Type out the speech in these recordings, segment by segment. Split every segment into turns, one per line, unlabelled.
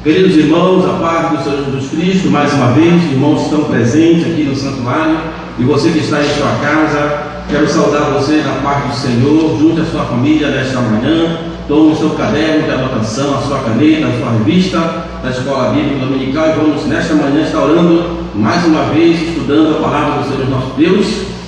Queridos irmãos, a paz do Senhor Jesus Cristo, mais uma vez, irmãos que estão presentes aqui no santuário, e você que está em sua casa, quero saudar você na paz do Senhor, junto à sua família nesta manhã. Tome o seu caderno de anotação, a sua caneta, a sua revista da Escola Bíblica Dominical, e vamos nesta manhã estar orando mais uma vez, estudando a palavra do Senhor nosso Deus,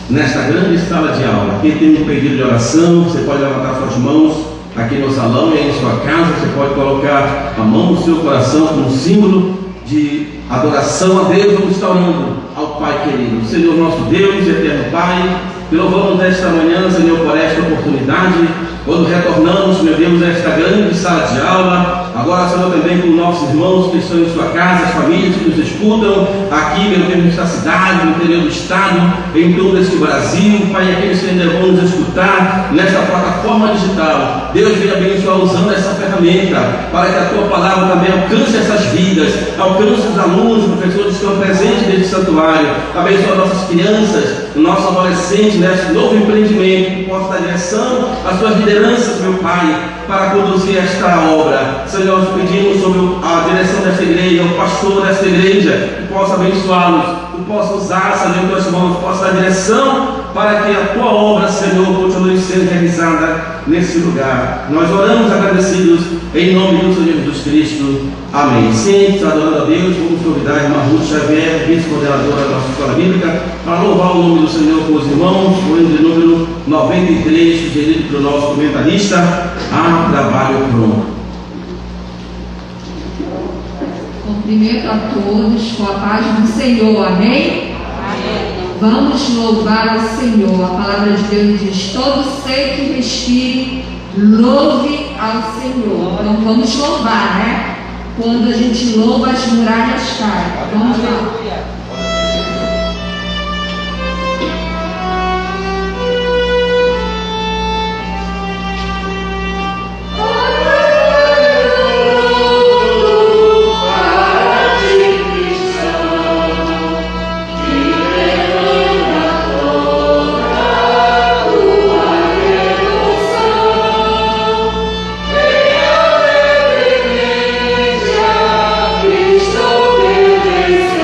nesta grande sala de aula. Quem tem um pedido de oração, você pode levantar suas mãos aqui no salão e em sua casa. Você pode colocar a mão no seu coração como símbolo de adoração a Deus. Vamos estar orando ao Pai querido. Senhor nosso Deus, eterno Pai, te louvamos nesta manhã, Senhor, por esta oportunidade, quando retornamos, meu Deus, a esta grande sala de aula. Agora, Senhor, também com nossos irmãos que estão em sua casa, as famílias que nos escutam aqui, meu Deus, nesta cidade, no interior do estado, em todo este Brasil, Pai, aqueles que ainda vão nos escutar nesta plataforma digital. Deus venha abençoar usando essa ferramenta, para que a tua palavra também alcance essas vidas, alcance os alunos, os professores que estão presentes neste santuário. Abençoa nossas crianças, nossos adolescentes, neste novo empreendimento, que possa dar direção às suas lideranças, meu Pai, para conduzir esta obra. Senhor, nós pedimos sobre a direção desta igreja, o pastor desta igreja, que possa abençoá-los, que possa usar, Senhor, teus mãos, que possa dar direção para que a tua obra, Senhor, continue sendo realizada nesse lugar. Nós oramos agradecidos em nome do Senhor Jesus Cristo. Amém. Sim, adorando a Deus, vamos convidar a irmã Ruth Xavier, vice-coordenadora da nossa escola bíblica, para louvar o nome do Senhor com os irmãos, o hino de número 93, sugerido pelo nosso comentarista, A Trabalho Pronto.
Cumprimento a todos com a paz do Senhor, amém? Amém. Vamos louvar ao Senhor. A palavra de Deus diz: todo ser que respire, louve ao Senhor. Então vamos louvar, né? Quando a gente louva, as muralhas caem. Vamos lá.
Cristo obedecer.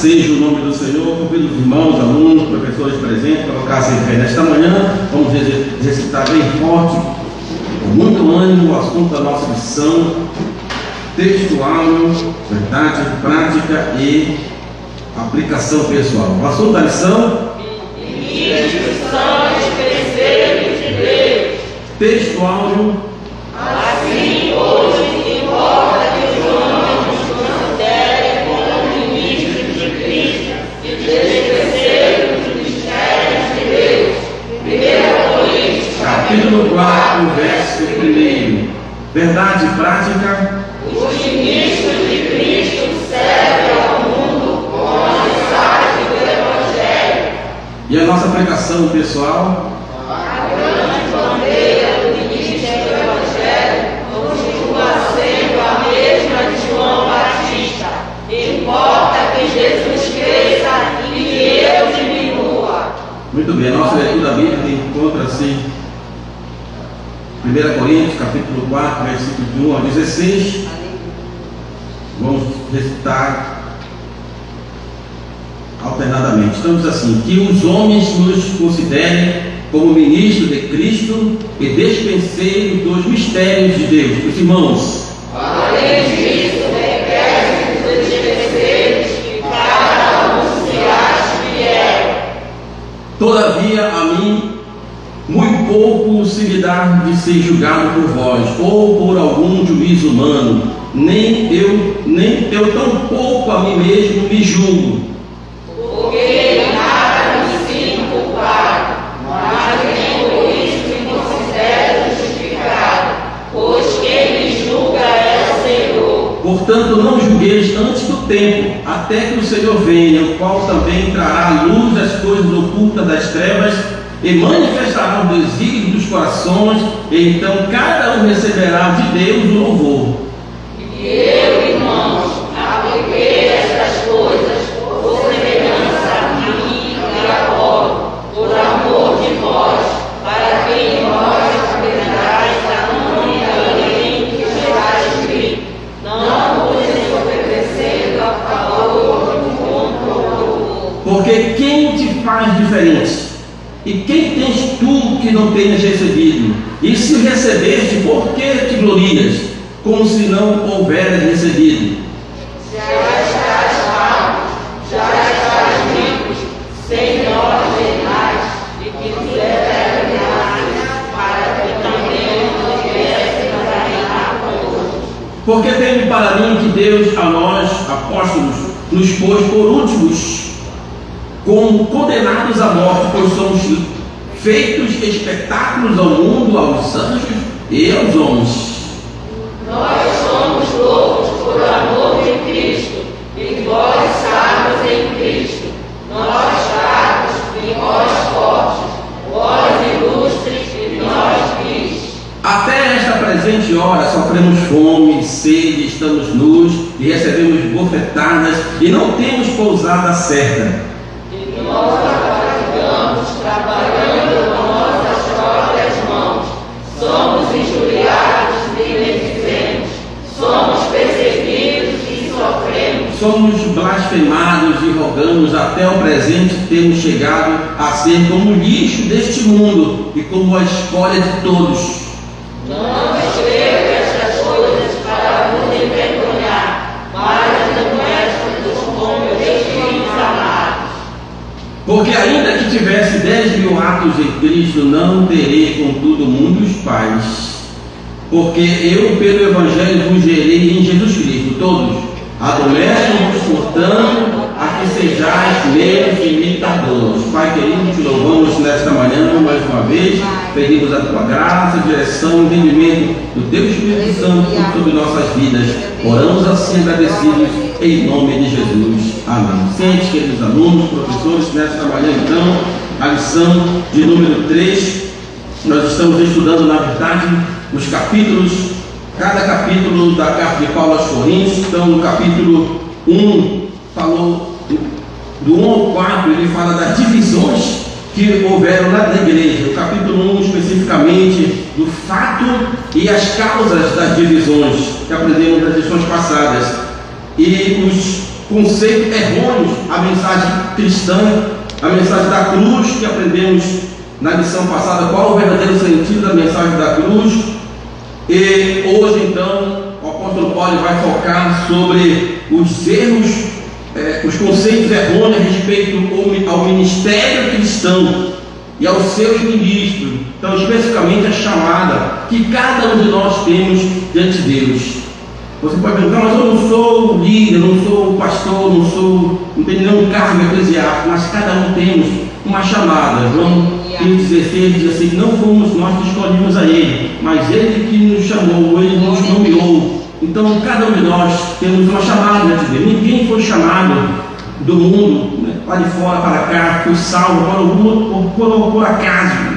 seja o nome do Senhor. Convido os irmãos, alunos, professores presentes para colocar-se em pé nesta manhã. Vamos exercitar bem forte, com muito ânimo, o assunto da nossa lição: textual, verdade, prática e aplicação pessoal. O assunto da lição:
ministros são os preceitos de Deus.
Textual.
Assim, hoje, importa que os homens nos considerem como ministros de Cristo e dos preceitos dos mistérios de Deus. 1 Coríntios,
Capítulo 4, verso 1. Verdade e prática.
Os ministros de Cristo servem ao mundo com a mensagem do Evangelho.
E a nossa aplicação pessoal.
A grande bandeira do ministério do Evangelho continua sendo a mesma de João Batista. Importa que Jesus cresça e que eu diminua.
Muito bem, a nossa leitura bíblica encontra-se 1 Coríntios, capítulo 4, versículos de 1 a 16. Vamos recitar alternadamente. Estamos assim: que os homens nos considerem como ministros de Cristo e despenseiros dos mistérios de Deus. Os irmãos,
Além disso, requer dos preceitos que cada um se ache fiel.
todavia a mim muito pouco se me dá de ser julgado por vós, ou por algum juízo humano, nem eu tão pouco a mim mesmo me julgo.
Porque nada me sinto culpado, mas nem por isso me considero justificado, pois quem me julga é o Senhor.
Portanto, não julgueis antes do tempo, até que o Senhor venha, o qual também trará à luz das coisas ocultas das trevas e manifestará o desígnio dos corações, e então cada um receberá de Deus o louvor.
E eu, irmãos, apliquei estas coisas por semelhança a mim e a Apolo, por amor de vós, para que em vós aprenderais a não enganar que será escrito, não vos ensoberbecendo a favor de um contra o outro.
Porque quem te faz diferente? E quem tens tu que não tenhas recebido? E se recebeste, por que te glorias, como se não houveras recebido?
Já estás salvos, já estás ricos, sem ordenais, e que fizeram para que também não viessem a reinar conosco.
Porque tenho para mim que Deus a nós, apóstolos, nos pôs por últimos, como condenados à morte, pois somos feitos espetáculos ao mundo, aos anjos e aos homens.
Nós somos loucos por amor de Cristo, e vós sábios em Cristo. Nós fracos e vós fortes, vós ilustres e nós tristes. Até
Esta presente hora sofremos fome, sede, estamos nus e recebemos bofetadas e não temos pousada certa.
E nós fatigamos trabalhando com nossas próprias mãos. Somos injuriados e bendizemos. Somos perseguidos e sofremos.
Somos blasfemados e rogamos, até o presente temos chegado a ser como o lixo deste mundo e como a escória de todos.
Não escrevo estas coisas para vos envergonhar, mas demonstro-vos como meus filhos amados.
Porque ainda que tivesse 10.000 atos em Cristo, não terei contudo muitos pais. Porque eu pelo Evangelho vos gerei em Jesus Cristo, todos. Adolescem-vos, portanto, a que sejais meus imitadores. Pai querido, te louvamos nesta manhã mais uma vez. Pedimos a tua graça, direção, entendimento do teu Espírito Santo sobre nossas vidas. Oramos assim agradecidos em nome de Jesus. Amém. Sente, queridos alunos, professores, nesta manhã então, a lição de número 3. Nós estamos estudando, na verdade, os capítulos, cada capítulo da carta de Paulo aos Coríntios. Então, no capítulo 1, falou do 1 ao 4, ele fala das divisões que houveram na igreja. O capítulo 1, especificamente, do fato e as causas das divisões, que aprendemos nas lições passadas. E conceitos errôneos à mensagem cristã, a mensagem da cruz que aprendemos na lição passada, qual o verdadeiro sentido da mensagem da cruz. E hoje então o apóstolo Paulo vai focar sobre os erros, os conceitos errôneos a respeito ao ministério cristão e aos seus ministros. Então, especificamente a chamada que cada um de nós temos diante de Deus. Você pode perguntar, mas eu não sou líder, não sou pastor, não tenho nenhum cargo eclesiástico, mas cada um temos uma chamada. João 15,16 diz assim: não fomos nós que escolhemos a Ele, mas Ele que nos chamou, Ele nos nomeou. Então, cada um de nós temos uma chamada diante de Deus. Ninguém foi chamado do mundo, né, lá de fora para cá, foi salvo por acaso.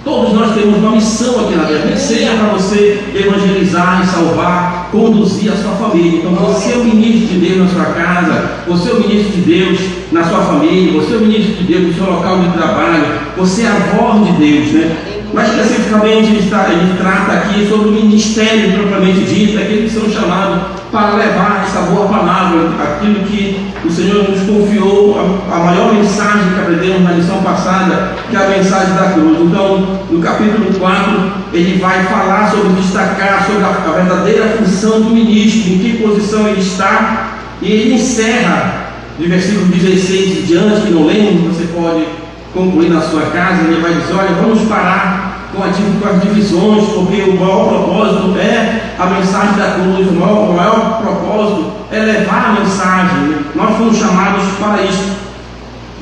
Todos nós temos uma missão aqui na terra, nem seja para você evangelizar e salvar, conduzir a sua família. Então você é o ministro de Deus na sua casa, você é o ministro de Deus na sua família, você é o ministro de Deus no seu local de trabalho, você é a voz de Deus, né? Mas especificamente ele trata aqui sobre o ministério propriamente dito, aqueles que são chamados para levar essa boa palavra, aquilo que o Senhor nos confiou, a maior mensagem que aprendemos na lição passada, que é a mensagem da cruz. Então, no capítulo 4, ele vai falar sobre destacar sobre a verdadeira função do ministro, em que posição ele está, e ele encerra, de versículo 16 em diante, que não lembro, você pode concluir na sua casa. Ele vai dizer: olha, vamos parar com as divisões, porque o maior propósito é a mensagem da cruz, o maior propósito é levar a mensagem. Nós fomos chamados para isso.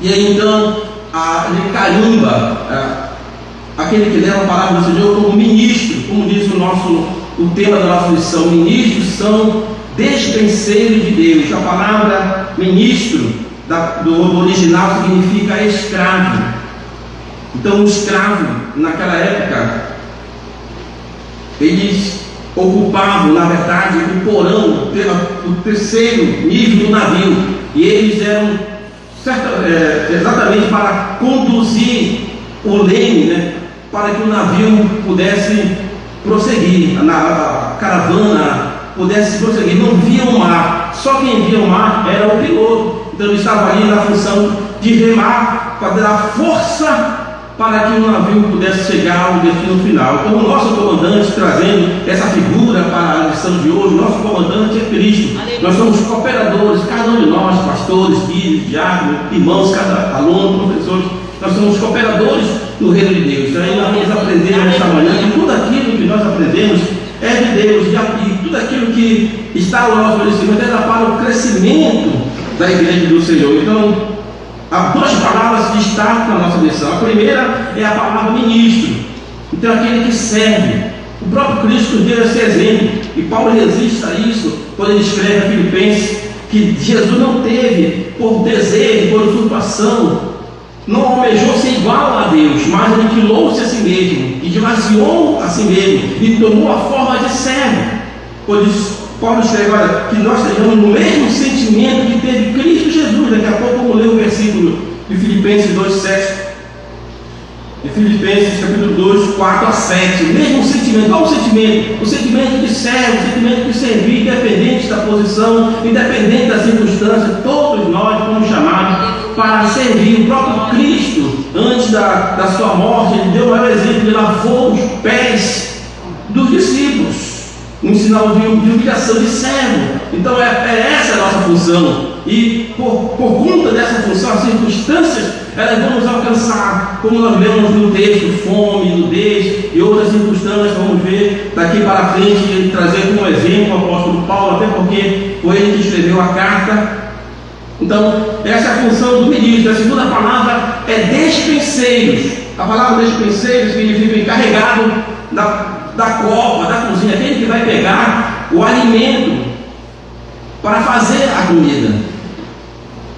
E aí então ele carimba aquele que leva a palavra do Senhor como ministro, como diz o tema da nossa lição: ministros são despenseiros de Deus. A palavra ministro do original significa escravo. Então o escravo naquela época, eles ocupavam na verdade o porão, o terceiro nível do navio, e eles eram exatamente para conduzir o leme, né, para que o navio pudesse prosseguir, a caravana pudesse prosseguir. Não via o mar, só quem via o mar era o piloto. Então ele estava ali na função de remar, para dar força para que o navio pudesse chegar ao destino final. Então o nosso comandante, trazendo essa figura para a lição de hoje, o nosso comandante é Cristo. Nós somos cooperadores, cada um de nós, pastores, filhos, diáconos, irmãos, cada aluno, professores, nós somos cooperadores no reino de Deus. Então aí nós vamos aprender nesta manhã que tudo aquilo que nós aprendemos é de Deus, e tudo aquilo que está ao nosso conhecimento é para o crescimento da igreja do Senhor. Então, há duas palavras que destacam a nossa lição. A primeira é a palavra ministro. Então, aquele que serve. O próprio Cristo deu esse exemplo, e Paulo resiste a isso quando ele escreve a Filipenses que Jesus não teve por desejo, por usurpação, não almejou ser igual a Deus, mas ele quilou-se a si mesmo, e esvaziou a si mesmo, e tomou a forma de servo. Por isso, Paulo escreve: olha, que nós tenhamos o mesmo sentimento que teve Cristo Jesus. Daqui a pouco vamos ler o versículo de Filipenses 2,7. De Filipenses capítulo 2, 4 a 7. O mesmo sentimento. Qual o sentimento? O sentimento de servo, o sentimento de servir, independente da posição, independente das circunstâncias. Todos nós fomos chamados para servir. O próprio Cristo, antes da sua morte, ele deu o maior exemplo: ele lavou os pés dos discípulos, um sinal de humilhação, de servo. Então é essa a nossa função. E por conta dessa função, as circunstâncias elas vão nos alcançar, como nós vemos no texto: fome, nudez e outras circunstâncias. Vamos ver daqui para frente e trazer como exemplo o apóstolo Paulo, até porque foi ele que escreveu a carta. Então essa é a função do ministro. A segunda palavra é despenseiros. A palavra despenseiros significa encarregado da copa, da cozinha, aquele que vai pegar o alimento para fazer a comida.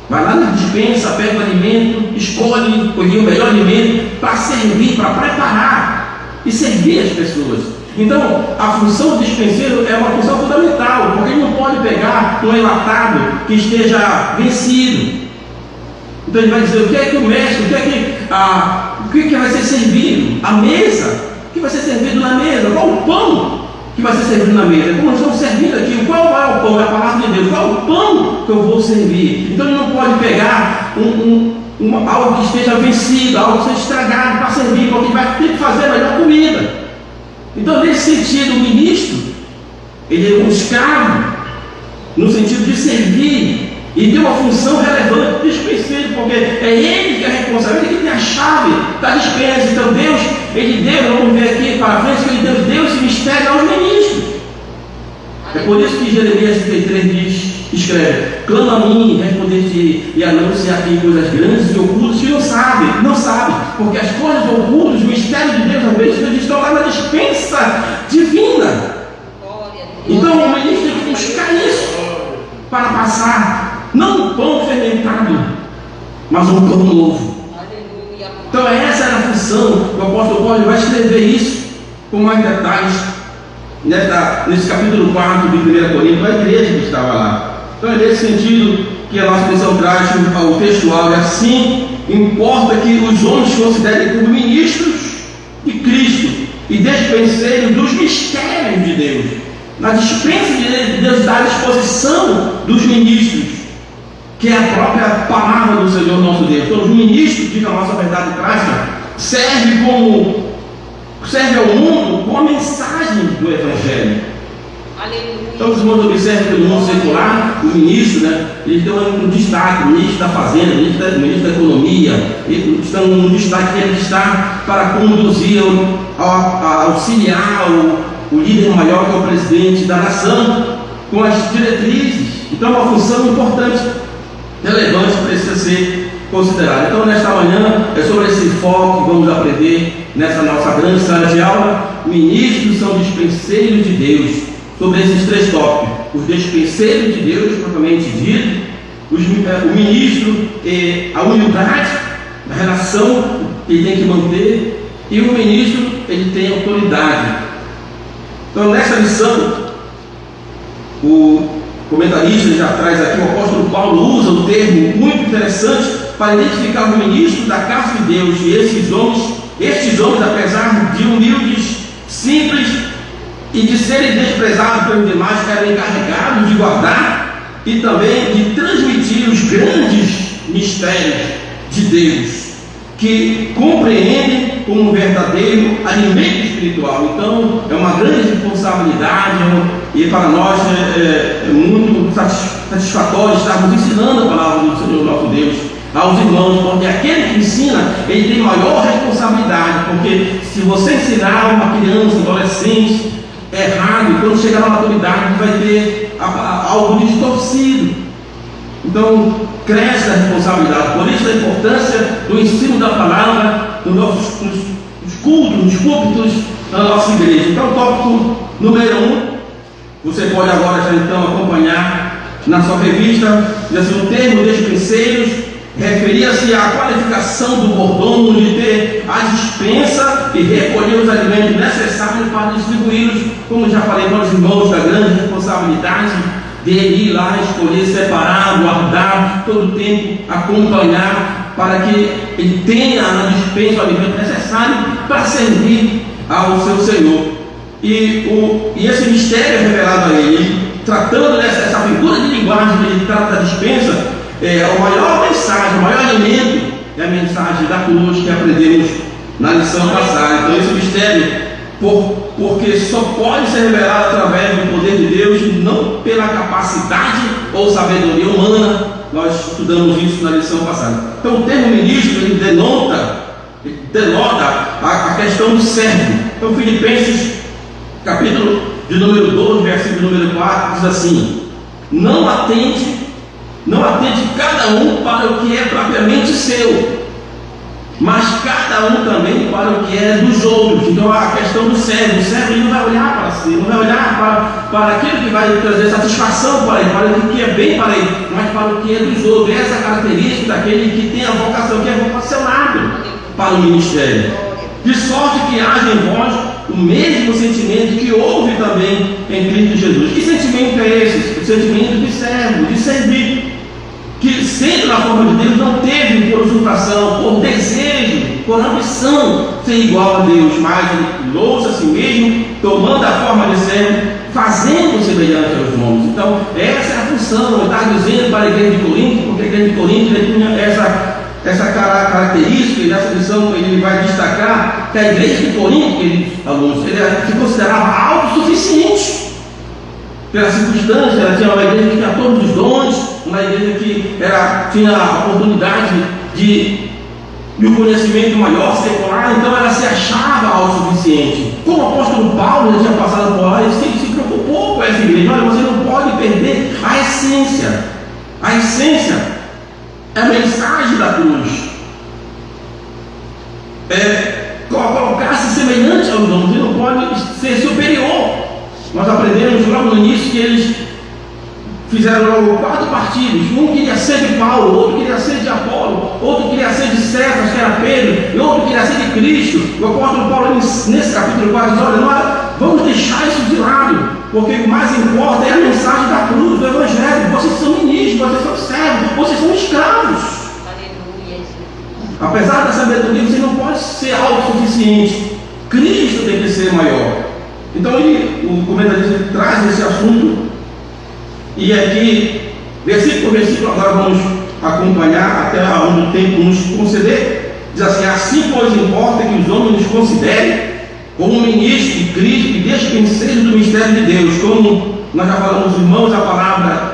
Vai lá na despensa, pega o alimento, escolhe o melhor alimento para servir, para preparar e servir as pessoas. Então, a função do dispenseiro é uma função fundamental, porque ele não pode pegar um enlatado que esteja vencido. Então ele vai dizer: o que é que o mestre, o que vai ser servido? A mesa, o que vai ser servido na mesa? Qual o pão que vai ser servido na mesa. Como nós estamos servindo aqui, qual é o pão? É a palavra de Deus. Qual é o pão que eu vou servir? Então ele não pode pegar algo que esteja vencido, algo que esteja estragado para servir, porque vai ter que fazer a melhor comida. Então, nesse sentido, o ministro, ele é um escravo, no sentido de servir, e tem uma função relevante, desconhecida, porque é ele que é responsável, ele que tem a chave da dispensa. Então Deus, ele deu, vamos ver aqui para frente, que ele deu esse mistério aos ministros. É por isso que Jeremias 33 escreve: clama a mim, responder-te e anunciar-te coisas grandes e ocultas que não sabe, porque as coisas ocultas, o mistério de Deus, às vezes, eles estão lá na dispensa divina. Então o ministro tem que buscar isso para passar, não um pão fermentado, mas um pão novo. Então essa era a função. O apóstolo Paulo vai escrever isso com mais detalhes nesse capítulo 4 de 1 Coríntios, a igreja que estava lá. Então é nesse sentido que a nossa missão traz ao textual, e assim importa que os homens considerem como ministros de Cristo e despenseiros dos mistérios de Deus. Na dispensa de Deus, da exposição dos ministros, que é a própria palavra do Senhor nosso Deus. Então, os ministros, diga a nossa verdade prática, serve ao mundo com a mensagem do Evangelho.
Aleluia.
Então, os irmãos observam que no mundo secular, os ministros, eles dão um destaque: o ministro da Fazenda, o ministro da Economia, eles estão no destaque que ele está para conduzir, auxiliar o líder maior, que é o presidente da nação, com as diretrizes. Então é uma função importante, relevante, precisa ser considerada. Então nesta manhã é sobre esse foco que vamos aprender nessa nossa grande sala de aula. Ministros são dispenseiros de Deus, sobre esses três tópicos: os dispenseiros de Deus, propriamente dito, o ministro, a humildade, a relação que ele tem que manter, e o ministro, ele tem autoridade. Então, nessa lição, o comentarista já traz aqui, o apóstolo Paulo usa um termo muito interessante para identificar o ministro da casa de Deus. E estes homens, apesar de humildes, simples e de serem desprezados pelos demais, eram encarregados de guardar e também de transmitir os grandes mistérios de Deus, que compreendem como um verdadeiro alimento espiritual. Então é uma grande responsabilidade, e para nós é muito satisfatório estarmos ensinando a palavra do Senhor nosso Deus aos irmãos, porque aquele que ensina, ele tem maior responsabilidade, porque se você ensinar uma criança, adolescente errado, quando chegar na maturidade vai ter algo distorcido. Então cresce a responsabilidade. Por isso a importância do ensino da palavra nos cultos, nos púlpitos da nossa igreja. Então, tópico número 1, você pode agora já então acompanhar na sua revista, o termo dispenseiros referia-se à qualificação do mordomo de ter a dispensa e recolher os alimentos necessários para distribuí-los, como já falei para os irmãos, da grande responsabilidade dele ir lá, escolher, separar, guardar, todo o tempo acompanhar, para que ele tenha na dispensa o alimento necessário para servir ao seu Senhor. E esse mistério é revelado a ele, tratando dessa figura de linguagem que ele trata da dispensa, a maior mensagem, o maior alimento é a mensagem da cruz que aprendemos na lição passada. Então esse mistério, porque só pode ser revelado através do poder de Deus, não pela capacidade ou sabedoria humana. Nós estudamos isso na lição passada. Então o termo ministro, ele denota a questão do servo. Então Filipenses, capítulo de número 12, versículo número 4, diz assim: não atende cada um para o que é propriamente seu, mas cada um também para o que é dos outros. Então a questão do servo, o servo ele não vai olhar para si, não vai olhar para aquilo que vai trazer satisfação para ele, para o que é bem para ele, mas para o que é dos outros. Essa é a característica daquele que tem a vocação, que é vocacionado para o ministério. De sorte que haja em vós o mesmo sentimento que houve também em Cristo Jesus. Que sentimento é esse? O sentimento de servo, de servir, que sendo na forma de Deus não teve por usurpação, por desejo, por ambição ser igual a Deus, mas humilhou-se a si mesmo, tomando a forma de servo, fazendo semelhante aos homens. Então, essa é a função. Ele está dizendo para a igreja de Corinto, porque a igreja de Corinto ele tinha essa característica, e nessa lição ele vai destacar que a igreja de Corinto, queridos alunos, ele se considerava autossuficiente. Pela circunstância, ela tinha uma igreja que tinha todos os dons, uma igreja que tinha a oportunidade de um conhecimento maior, secular, então ela se achava autossuficiente. Como o apóstolo Paulo já tinha passado por lá, ele se preocupou com essa igreja. Olha, você não pode perder a essência. A essência é a mensagem da cruz. Colocar-se semelhante aos homens, você não pode ser superior. Nós aprendemos logo no início que eles fizeram logo 4 partidos. Um queria ser de Paulo, outro queria ser de Apolo, outro queria ser de Cefas, que era Pedro, e outro queria ser de Cristo. O apóstolo Paulo, nesse capítulo 4, diz: olha, nós vamos deixar isso de lado, porque o mais importa é a mensagem da cruz, do Evangelho. Vocês são ministros, vocês são servos, vocês são escravos. Apesar da sabedoria, você não pode ser autossuficiente. Cristo tem que ser maior. Então o comentarista traz esse assunto, e aqui, versículo por versículo, agora vamos acompanhar até onde o tempo nos conceder. Diz assim: assim, pois, importa que os homens nos considerem como ministros de Cristo e despenseiros do mistério de Deus. Como nós já falamos, irmãos, a palavra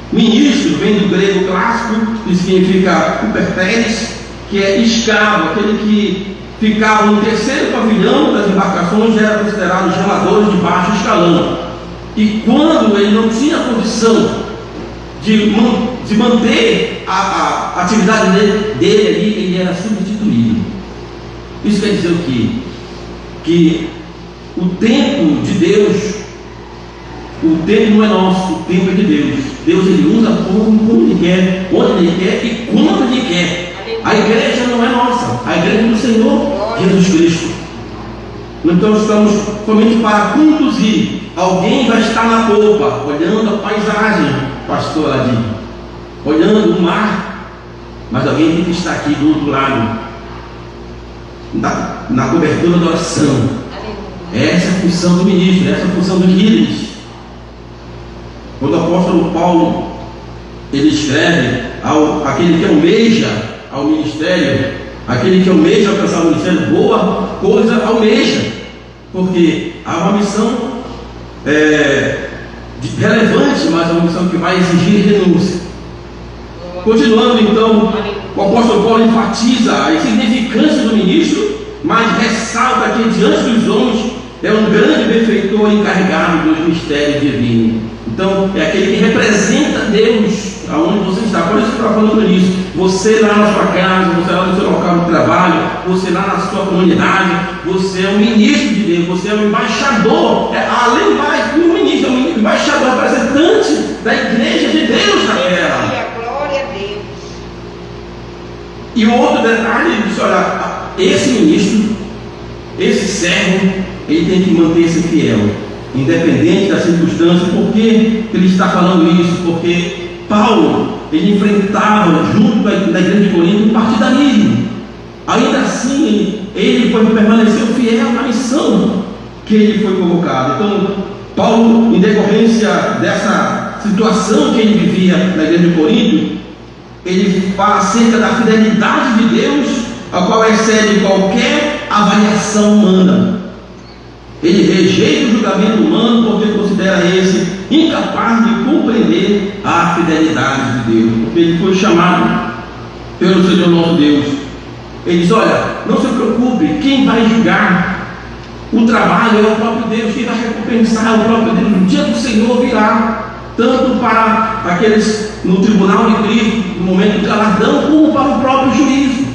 ministro vem do grego clássico, que significa uperteres, que é escravo, aquele que ficava no terceiro pavilhão das embarcações, já era considerado geradores de baixo escalão. E quando ele não tinha condição de manter a atividade dele ali, ele era substituído. Isso quer dizer o quê? Que o tempo de Deus, o tempo não é nosso, o tempo é de Deus. Deus ele usa como ele quer, onde ele quer e quando ele quer. A igreja não é nossa, a igreja é do Senhor Jesus Cristo. Então estamos somente para conduzir. Alguém vai estar na polpa, olhando a paisagem, pastor Adim, olhando o mar, mas alguém tem que estar aqui do outro lado, na cobertura da oração. Essa é a função do ministro, essa é a função dos líderes. Quando o apóstolo Paulo ele escreve aquele que almeja ao ministério, aquele que almeja alcançar o ministério, boa coisa almeja, porque há uma missão relevante, mas é uma missão que vai exigir renúncia. Continuando então, o apóstolo Paulo enfatiza a insignificância do ministro, mas ressalta que diante dos homens é um grande benfeitor encarregado dos mistérios divinos. Então é aquele que representa Deus aonde você está. Por isso que eu estou falando nisso. Você lá na sua casa, você lá no seu local de trabalho, você lá na sua comunidade, você é um ministro de Deus, você é um embaixador, além mais do ministro, é um embaixador, representante da igreja de Deus na terra.
Glória a Deus.
E o outro detalhe, ele disse: olha, esse ministro, esse servo, ele tem que manter-se fiel, independente das circunstâncias. Por que ele está falando isso? Porque Paulo, ele enfrentava junto da igreja de Corinto um partidarismo. Ainda assim, ele permaneceu fiel na missão que ele foi convocado. Então, Paulo, em decorrência dessa situação que ele vivia na igreja de Corinto, ele fala acerca da fidelidade de Deus, a qual excede qualquer avaliação humana. Ele rejeita o julgamento humano porque considera esse incapaz de compreender a fidelidade de Deus, porque ele foi chamado pelo Senhor nosso Deus. Ele diz: olha, não se preocupe, quem vai julgar o trabalho é o próprio Deus, quem vai recompensar é o próprio Deus. O dia do Senhor virá, tanto para aqueles no tribunal de Cristo, no momento do galardão, como para o próprio juízo.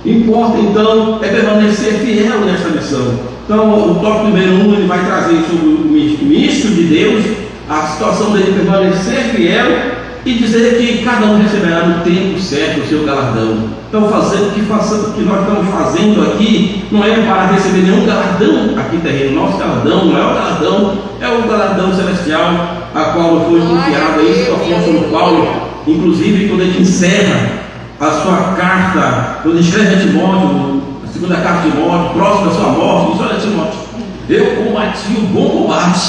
Importa então é permanecer fiel nessa missão. Então, o tópico número 1, ele vai trazer sobre o ministro de Deus, a situação dele permanecer fiel e dizer que cada um receberá no tempo certo o seu galardão. Então, o que nós estamos fazendo aqui não é para receber nenhum galardão aqui terreno. Nosso galardão, o maior galardão, é o galardão celestial, a qual foi confiado. É isso que o apóstolo Paulo, inclusive, quando ele encerra a sua carta, quando escreve a Timóteo, segunda carta de Timóteo, próximo da sua morte, diz: olha, Timóteo, eu combati o bom combate,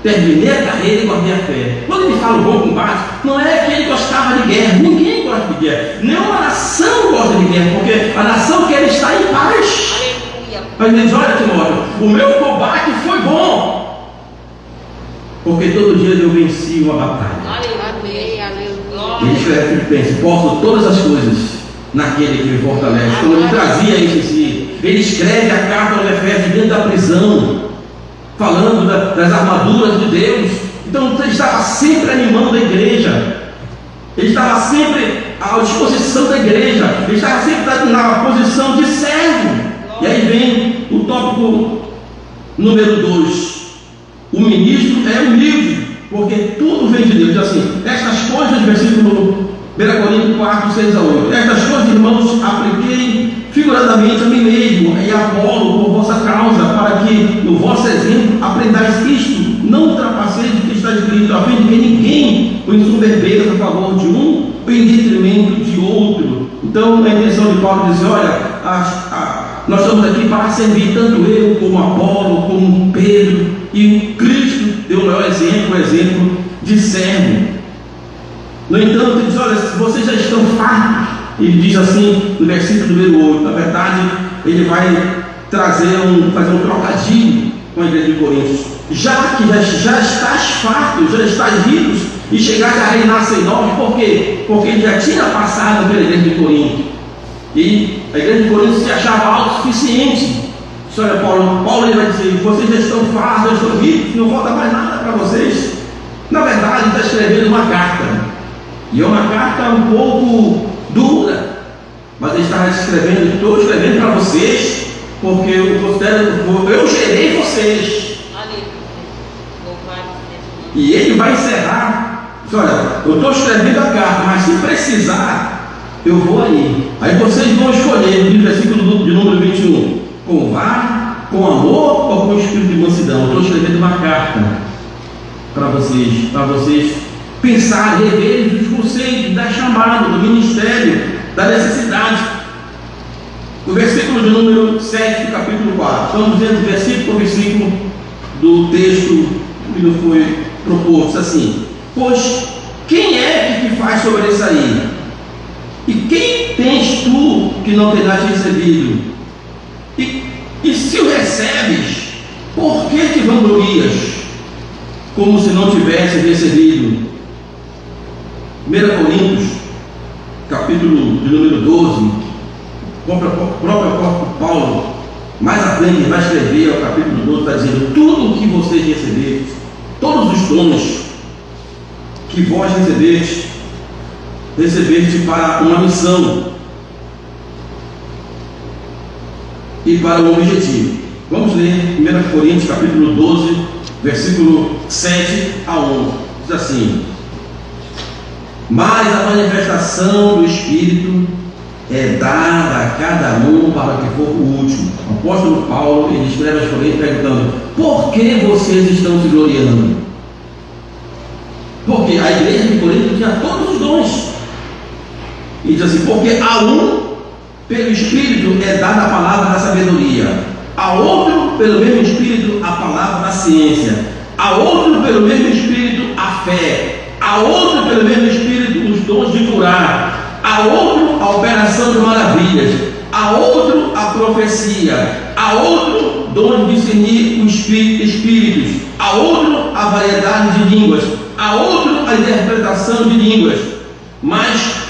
terminei a carreira e guardei a fé. Quando ele fala o bom combate, não é que ele gostava de guerra. Ninguém gosta de guerra. Nenhuma nação gosta de guerra, porque a nação quer estar em paz. Mas ele diz: olha, Timóteo, o meu combate foi bom, porque todo dia eu venci uma batalha. Ele escreve Filipenses: posso todas as coisas naquele que me fortalece. Quando ele trazia isso em si, ele escreve a carta aos Efésios dentro da prisão, falando das armaduras de Deus. Então ele estava sempre animando a igreja, ele estava sempre à disposição da igreja, ele estava sempre na posição de servo. E aí vem o tópico número 2: o ministro é humilde, porque tudo vem de Deus. Diz assim: estas coisas, versículo 1 Coríntios 4, 6 a 8, estas coisas, irmãos, apliquei figuradamente a mim mesmo e a Apolo por vossa causa, para que no vosso exemplo aprendais isto, não ultrapasseis o que está escrito, a fim de que ninguém o ensoberbeça a favor de um ou em detrimento de outro. Então a intenção de Paulo é dizer: olha, nós estamos aqui para servir tanto eu como Apolo, como Pedro, e Cristo deu o maior exemplo, o exemplo de servo. No entanto, ele diz: olha, vocês já estão fartos. Ele diz assim no versículo número 8. Na verdade, ele vai fazer um trocadilho com a igreja de Coríntios. Já que já estás fartos, já estás ricos, e chegaste a reinar sem nós. Por quê? Porque ele já tinha passado pela igreja de Corinto, e a igreja de Corinto se achava autossuficiente. Olha, Paulo ele vai dizer: vocês já estão fartos, já estão ricos, não falta mais nada para vocês. Na verdade, ele está escrevendo uma carta, e é uma carta um pouco dura, mas ele está escrevendo: estou escrevendo para vocês, porque eu gerei vocês. E ele vai encerrar: olha, eu estou escrevendo a carta, mas se precisar, eu vou aí. Aí vocês vão escolher, no versículo de número 21, com vara, com amor ou com espírito de mansidão. Eu estou escrevendo uma carta para vocês pensarem, reverem os conceitos da chamada, do ministério, da necessidade. O versículo de número 7 do capítulo 4, estamos vendo versículo por versículo do texto que nos foi proposto, assim: pois quem é que te faz sobressair? E quem tens tu que não terás recebido? E se o recebes, por que te vanglorias, como se não tivesse recebido? 1 Coríntios, capítulo de número 12, o próprio apóstolo Paulo, mais à frente, vai escrever ao capítulo 12, está dizendo: tudo o que vocês receberam, todos os dons que vós recebeste para uma missão e para um objetivo. Vamos ler 1 Coríntios capítulo 12, versículo 7 a 11. Diz assim: mas a manifestação do Espírito é dada a cada um para que for útil. O apóstolo Paulo, ele escreve aos Coríntios perguntando: por que vocês estão se gloriando? Porque a igreja de Corinto tinha todos os dons. E diz assim: porque a um, pelo Espírito, é dada a palavra da sabedoria, a outro, pelo mesmo Espírito, a palavra da ciência, a outro, pelo mesmo Espírito, a fé, a outro, pelo mesmo Espírito, os dons de curar, a outro, a operação de maravilhas, a outro, a profecia, a outro, dons de discernir os espíritos, a outro, a variedade de línguas, a outro, a interpretação de línguas. Mas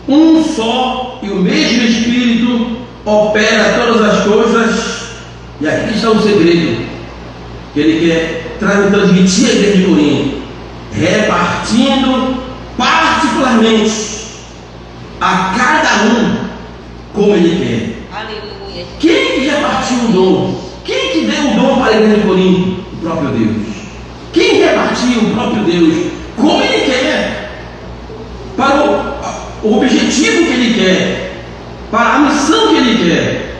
um só e o mesmo Espírito opera todas as coisas. E aqui está o segredo que ele quer transmitir à igreja de Corinto, repartindo particularmente a cada um como ele quer.
Aleluia.
Quem que repartiu o dom? Quem que deu o dom para a igreja de Corinto? O próprio Deus. Quem repartiu? O próprio Deus. Como ele quer, para o objetivo que ele quer, para a missão que ele quer.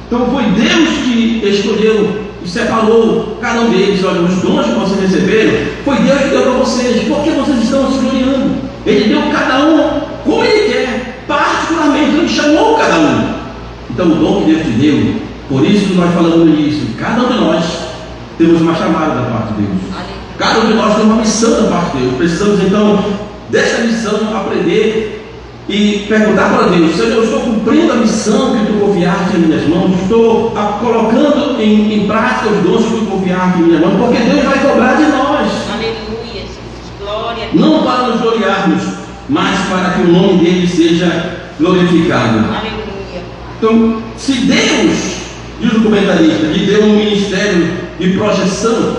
Então foi Deus que escolheu e separou cada um deles. Olha, os dons que vocês receberam, foi Deus que deu para vocês. Por que vocês estão se gloriando? Ele deu cada um como ele quer, particularmente. Ele chamou cada um. Então, o dom que Deus te deu, por isso que nós falamos no início, cada um de nós temos uma chamada da parte de Deus. Cada um de nós tem uma missão da parte de Deus. Precisamos, então, dessa missão, aprender e perguntar para Deus: Senhor, eu estou cumprindo a missão que Tu confiaste em minhas mãos? Estou colocando em prática os dons que Tu confiaste em minhas mãos? Porque Deus vai cobrar de nós.
Aleluia, Jesus. Glória a Deus.
Não para nos gloriarmos, mas para que o nome dele seja glorificado.
Aleluia.
Então, se Deus, diz o comentarista, lhe deu um ministério de projeção,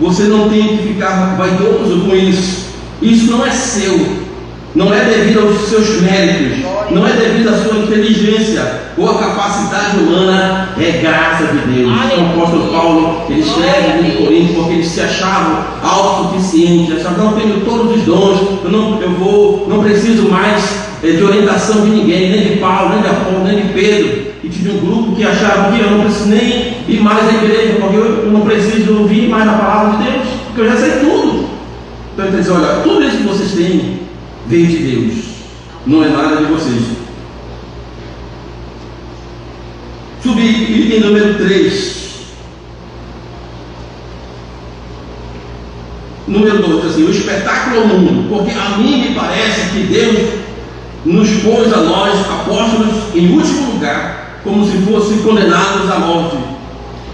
você não tem que ficar vaidoso com isso. Isso não é seu, não é devido aos seus méritos, não é devido à sua inteligência ou à capacidade humana, é graça de Deus. Então, o apóstolo Paulo, ele escreve em Corinto porque eles se achavam autossuficientes, achavam: não, tenho todos os dons, não preciso mais de orientação de ninguém, nem de Paulo, nem de Apolo, nem de Pedro. E tinha um grupo que achava que eu não preciso nem ir mais à igreja, porque eu não preciso ouvir mais a palavra de Deus, porque eu já sei tudo. Então ele diz: olha, tudo isso que vocês têm veio de Deus, não é nada de vocês. Subir item número 3. Número 2, assim, o espetáculo ao mundo, porque a mim me parece que Deus nos pôs a nós, apóstolos, em último lugar, como se fossem condenados à morte,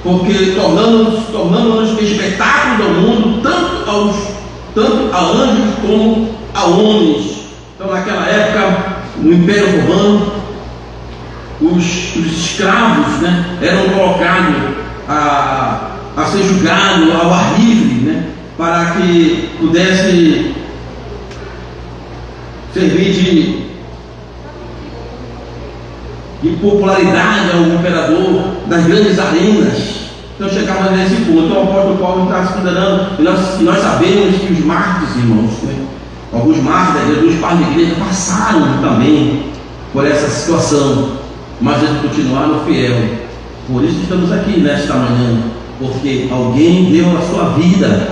porque tornamos-nos espetáculos ao mundo, tanto a anjos como a homens. Então, naquela época, no Império Romano, os escravos, né, eram colocados a ser julgados ao ar livre, né, para que pudesse servir de popularidade ao imperador das grandes arenas. Então chegava nesse ponto. Então o apóstolo Paulo está se considerando, e nós sabemos que os mártires, irmãos, né, alguns mártires da igreja, alguns pais da igreja passaram também por essa situação, mas eles continuaram fiel. Por isso estamos aqui nesta manhã, porque alguém deu a sua vida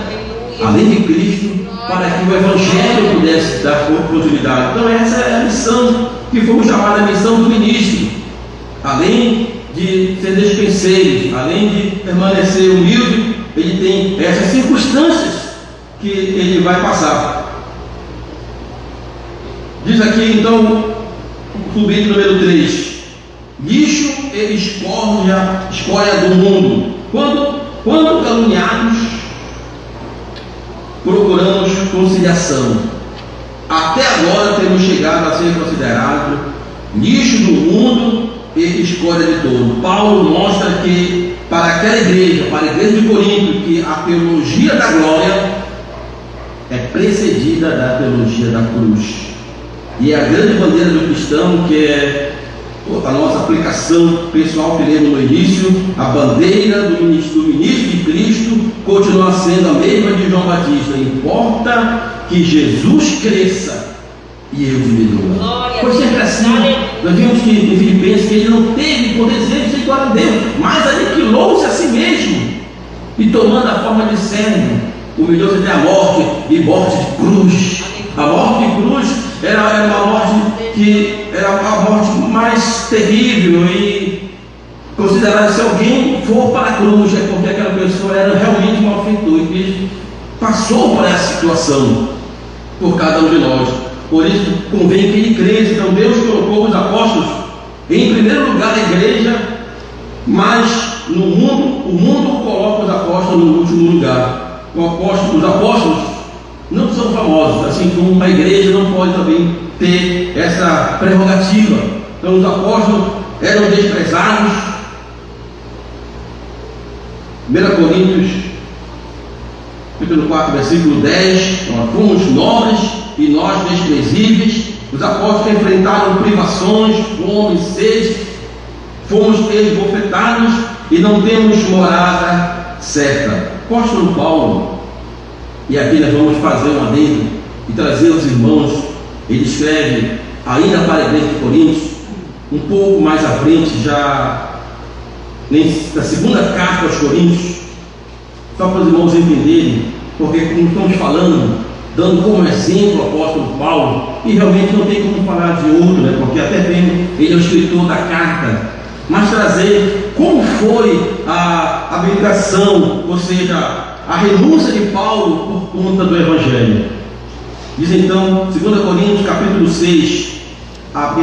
além de Cristo para que o Evangelho pudesse dar continuidade. Então essa é a missão que fomos chamados a missão do ministro. Além de ser despenseiro, além de permanecer humilde, ele tem essas circunstâncias que ele vai passar. Diz aqui então, subindo número 3: lixo e escória do mundo. Quando caluniados, procuramos conciliação. Até agora temos chegado a ser considerados lixo do mundo e escolha de todo. Paulo mostra que para aquela igreja, para a igreja de Corinto, que a teologia da glória é precedida da teologia da cruz. E a grande bandeira do cristão, que é a nossa aplicação pessoal que lemos no início, a bandeira do ministro de Cristo continua sendo a mesma de João Batista: importa que Jesus cresça e eu diminua. Foi sempre assim. Nós vimos que em Filipenses que ele não teve poder de ser igual a Deus, mas aniquilou-se a si mesmo, e tomando a forma de servo, humilhou-se até a morte, e morte de cruz. A morte de cruz era uma morte que era a morte mais terrível, e considerada, se alguém for para a cruz, é porque aquela pessoa era realmente um malfeitor, e Cristo passou por essa situação por cada um de nós. Por isso convém que ele cresça. Então Deus colocou os apóstolos em primeiro lugar na igreja, mas no mundo, o mundo coloca os apóstolos no último lugar. Os apóstolos não são famosos, assim como a igreja não pode também ter essa prerrogativa. Então os apóstolos eram desprezados. 1 Coríntios capítulo 4, versículo 10: nós fomos nobres e nós desprezíveis. Os apóstolos enfrentaram privações, fome, sede, fomos esbofetados e não temos morada certa. Apóstolo Paulo, e aqui nós vamos fazer um adendo e trazer os irmãos, ele escreve ainda para a igreja de Coríntios, um pouco mais à frente, já na segunda carta aos Coríntios, só para os irmãos entenderem, porque como estamos falando, dando como exemplo o apóstolo Paulo, e realmente não tem como falar de outro, né? Porque até mesmo ele é o escritor da carta mas trazer como foi a abnegação, ou seja, a renúncia de Paulo por conta do Evangelho. Diz então, 2 Coríntios capítulo 6, a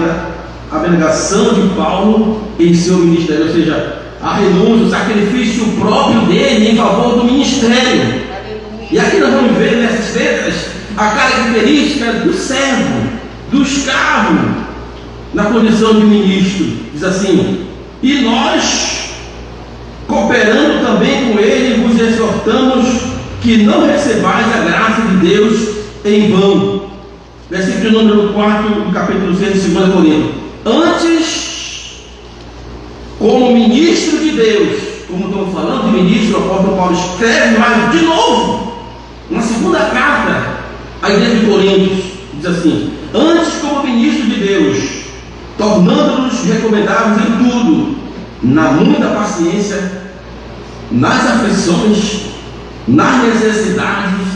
abnegação de Paulo em seu ministério, ou seja, a renúncia, o sacrifício próprio dele em favor do ministério. E aqui nós vamos ver nessas letras a característica do servo, do escravo, na condição de ministro. Diz assim: e nós, cooperando também com ele, vos exortamos que não recebais a graça de Deus em vão. Versículo número 4 do capítulo 6 de 2 Coríntios. Antes, como ministro de Deus, como estamos falando de ministro, o apóstolo Paulo escreve mais de novo, na segunda carta à igreja de Coríntios, diz assim: antes, como ministro de Deus, tornando-nos recomendáveis em tudo, na muita paciência, nas aflições, nas necessidades,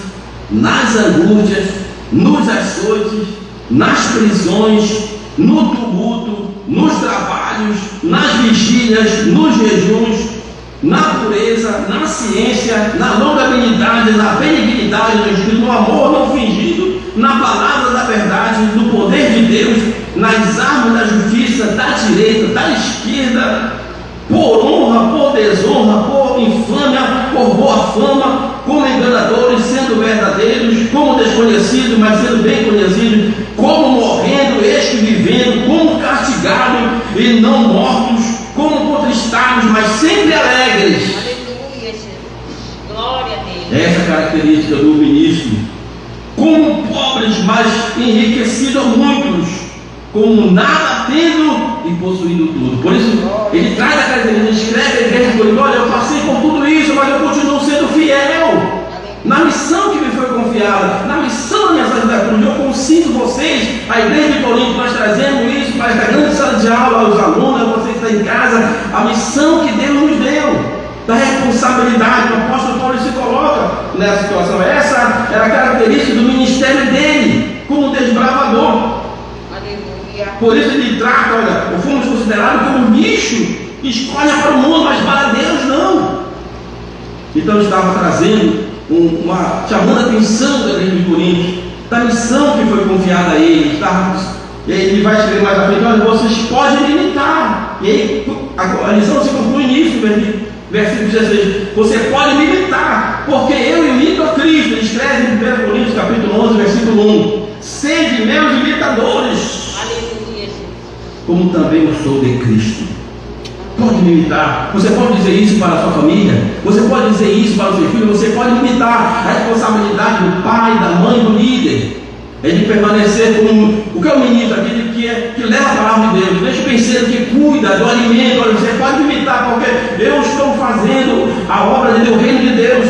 nas angústias, nos açoites, nas prisões, no tumulto, nos trabalhos, nas vigílias, nos jejuns, na pureza, na ciência, na longanimidade, na benignidade do Espírito, no amor não fingido, na palavra da verdade, no poder de Deus, nas armas da justiça, da direita, da esquerda, por honra, por desonra, por infâmia, por boa fama, como enganadores, sendo verdadeiros, como desconhecidos, mas sendo bem conhecidos, como morrendo, este vivendo, como castigados e não mortos, como contristados, mas sempre alegres.
Aleluia, Jesus. Glória a Deus.
Essa é a característica do ministro. Como pobres, mas enriquecidos a muitos, como nada tendo e possuindo tudo. Por isso, ele traz a característica, escreve a igreja de Corinto: olha, eu passei por tudo isso, mas eu continuo sendo fiel na missão que me foi confiada, na missão da minha vida da cruz. Eu consigo vocês, a igreja de Corinto, nós trazemos isso para esta grande sala de aula, aos alunos, a vocês que estão em casa, a missão que Deus nos deu, da responsabilidade. O apóstolo Paulo se coloca nessa situação. Essa era a característica do ministério dele, como desbravador.
Aleluia.
Por isso ele trata: olha, fomos considerados como bicho, escolha para o mundo, mas para Deus não. Então estava trazendo chamando a atenção da igreja de Coríntios, da missão que foi confiada a ele. E aí ele vai escrever mais à frente: olha, vocês podem me imitar. E aí a lição se conclui nisso, versículo 16: você pode me imitar, porque eu imito a Cristo. Ele escreve em 1 Coríntios capítulo 11, versículo 1: sede meus imitadores,
Aleluia, Jesus.
como também eu sou de Cristo. Pode me imitar. Você pode dizer isso para a sua família, você pode dizer isso para o seu filho, você pode imitar. A responsabilidade do pai, da mãe, do líder é de permanecer como o que é o ministro, aquele que leva a palavra de Deus, deixa o penseiro que cuida do alimento. Olha, você pode me imitar, porque eu estou fazendo a obra de Deus, o reino de Deus,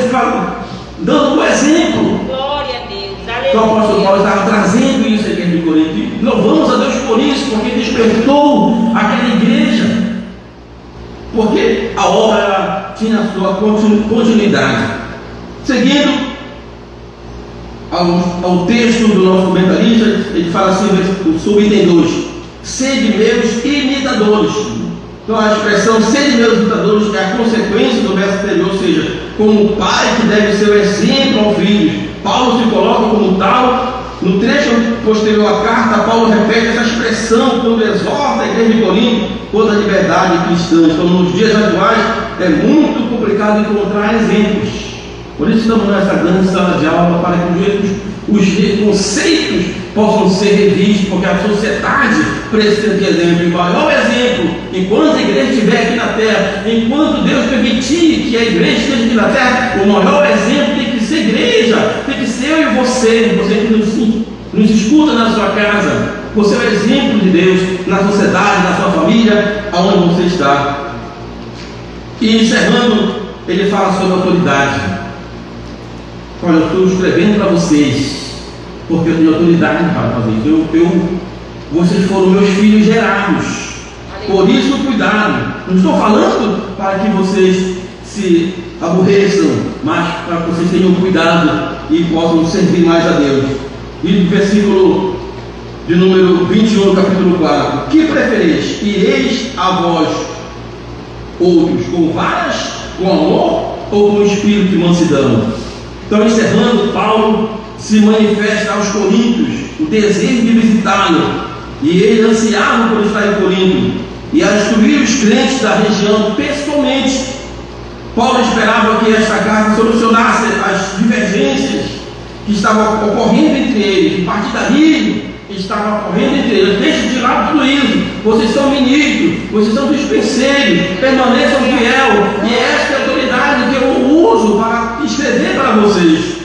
dando o exemplo.
Glória a Deus.
Então o apóstolo Paulo estava trazendo isso à igreja de Corinto. E louvamos a Deus por isso, porque despertou aquela igreja, porque a obra tinha a sua continuidade. Seguindo ao texto do nosso comentarista, ele fala assim, o subitem 2: sede meus imitadores. Então a expressão sede meus imitadores é a consequência do verso anterior, ou seja, como o pai que deve ser o exemplo ao filho. Paulo se coloca como tal. No trecho posterior à carta, Paulo repete essa expressão quando exorta a igreja de Corinto quanto à liberdade cristã. Então, nos dias atuais, é muito complicado encontrar exemplos. Por isso estamos nessa grande sala de aula, para que os conceitos possam ser revistos, porque a sociedade precisa de exemplo. E o maior exemplo, enquanto a igreja estiver aqui na terra, enquanto Deus permitir que a igreja esteja aqui na terra, o maior exemplo tem que ser igreja, tem que ser eu e você que nos escuta na sua casa. Você é o exemplo de Deus na sociedade, na sua família, aonde você está. E encerrando, ele fala sobre a autoridade. Olha, eu estou escrevendo para vocês, porque eu tenho autoridade para fazer isso. Vocês foram meus filhos gerados. Por isso, cuidado. Não estou falando para que vocês se aborreçam, mas para que vocês tenham cuidado e possam servir mais a Deus. E no versículo de número 21 do capítulo 4: que prefereis? Ireis a vós outros com varas, com amor ou com espírito de mansidão. Então, encerrando, Paulo se manifesta aos coríntios o desejo de visitá-lo, e ele ansiava por estar em Corinto e a instruir os crentes da região pessoalmente. Paulo esperava que esta carta solucionasse as divergências que estavam ocorrendo entre eles, o partidarismo que estava ocorrendo entre eles. Deixe de lado tudo isso. Vocês são ministros, vocês são dispenseiros, permaneçam fiel, e esta é a autoridade que eu uso para escrever para vocês.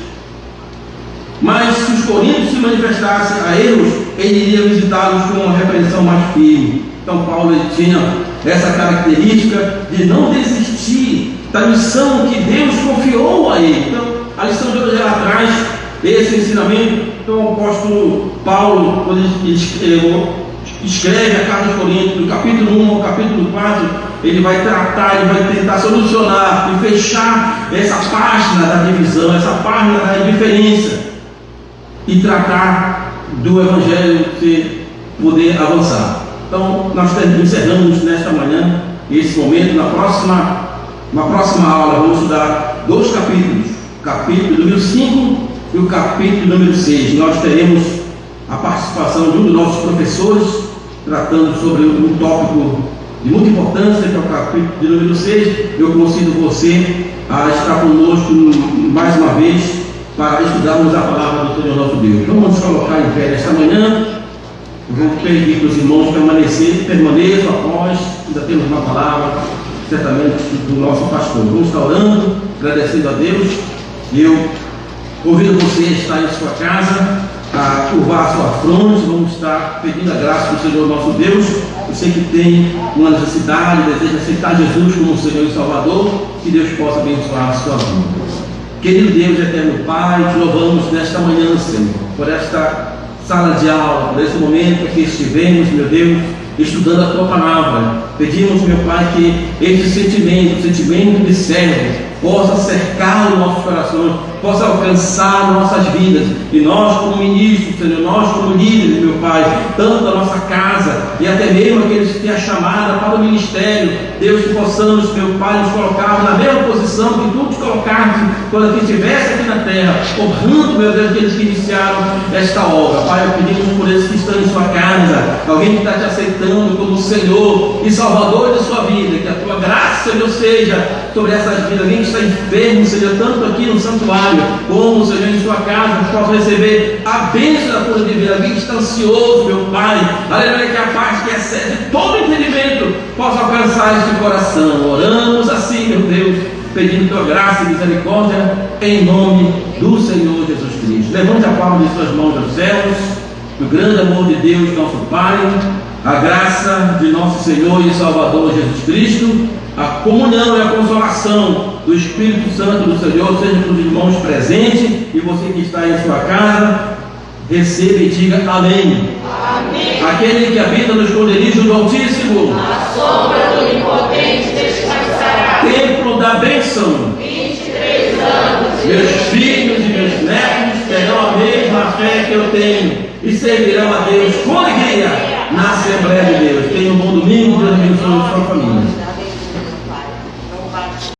Mas se os coríntios se manifestassem a eles, ele iria visitá-los com uma repreensão mais firme. Então Paulo ele tinha essa característica de não desistir da missão que Deus confiou a ele. Então, a lição de hoje lá atrás, esse ensinamento. Então o apóstolo Paulo, quando ele escreve a carta aos Coríntios, do capítulo 1 ao capítulo 4, ele vai tratar, ele vai tentar solucionar e fechar essa página da divisão, essa página da indiferença, e tratar do Evangelho de poder avançar. Então nós encerramos nesta manhã esse momento. Na próxima aula vamos estudar 2 capítulos, o capítulo número 5 e o capítulo número 6. Nós teremos a participação de um dos nossos professores, tratando sobre um tópico de muita importância, que é o capítulo de número 6. Eu convido você a estar conosco mais uma vez para estudarmos a palavra do Senhor nosso Deus. Vamos nos colocar em pé nesta manhã. Eu vou pedir para os irmãos permaneçam após, ainda temos uma palavra, certamente, do nosso pastor. Vamos estar orando, agradecendo a Deus. E eu convido você a estar em sua casa, a curvar a sua fronte. Vamos estar pedindo a graça do Senhor nosso Deus. Você que tem uma necessidade, deseja aceitar Jesus como Senhor e Salvador, que Deus possa abençoar a sua vida. Querido Deus, eterno Pai, te louvamos nesta manhã, Senhor, por esta sala de aula, por esse momento que estivemos, meu Deus, estudando a Tua Palavra. Pedimos, meu Pai, que esse sentimento de servo, possa cercar os nossos corações, possa alcançar nossas vidas. E nós, como ministros, Senhor, nós, como líderes, meu Pai, tanto da nossa casa e até mesmo aqueles que têm a chamada para o ministério, Deus, que possamos, meu Pai, nos colocar na mesma posição que Tu te colocaste quando que estivesse aqui na terra, honrando, meu Deus, aqueles que iniciaram esta obra. Pai, eu pedimos por esses que estão em sua casa, alguém que está te aceitando como Senhor e Salvador da sua vida, que a Tua graça, Senhor, seja sobre essas vidas. Alguém que está enfermo, Senhor, tanto aqui no santuário como, Senhor, em sua casa, que possa receber a bênção da cura de vida. Alguém que está ansioso, meu Pai, aleluia, que a paz que excede todo entendimento possa alcançar este coração. Oramos assim, meu Deus, pedindo Tua graça e misericórdia, em nome do Senhor Jesus Cristo. Levante a palma de suas mãos aos céus. O grande amor de Deus, nosso Pai, a graça de nosso Senhor e Salvador Jesus Cristo, a comunhão e a consolação do Espírito Santo do Senhor seja para os irmãos presentes, e você que está em sua casa, receba e diga amém.
Amém.
Aquele que habita no esconderijo do Altíssimo,
A sombra do Onipotente descansará.
templo da bênção.
23 anos.
Meus filhos e meus netos terão a mesma fé que eu tenho e servirão a Deus com alegria na Assembleia de Deus. Tenha um bom domingo, Deus abençoe a sua família.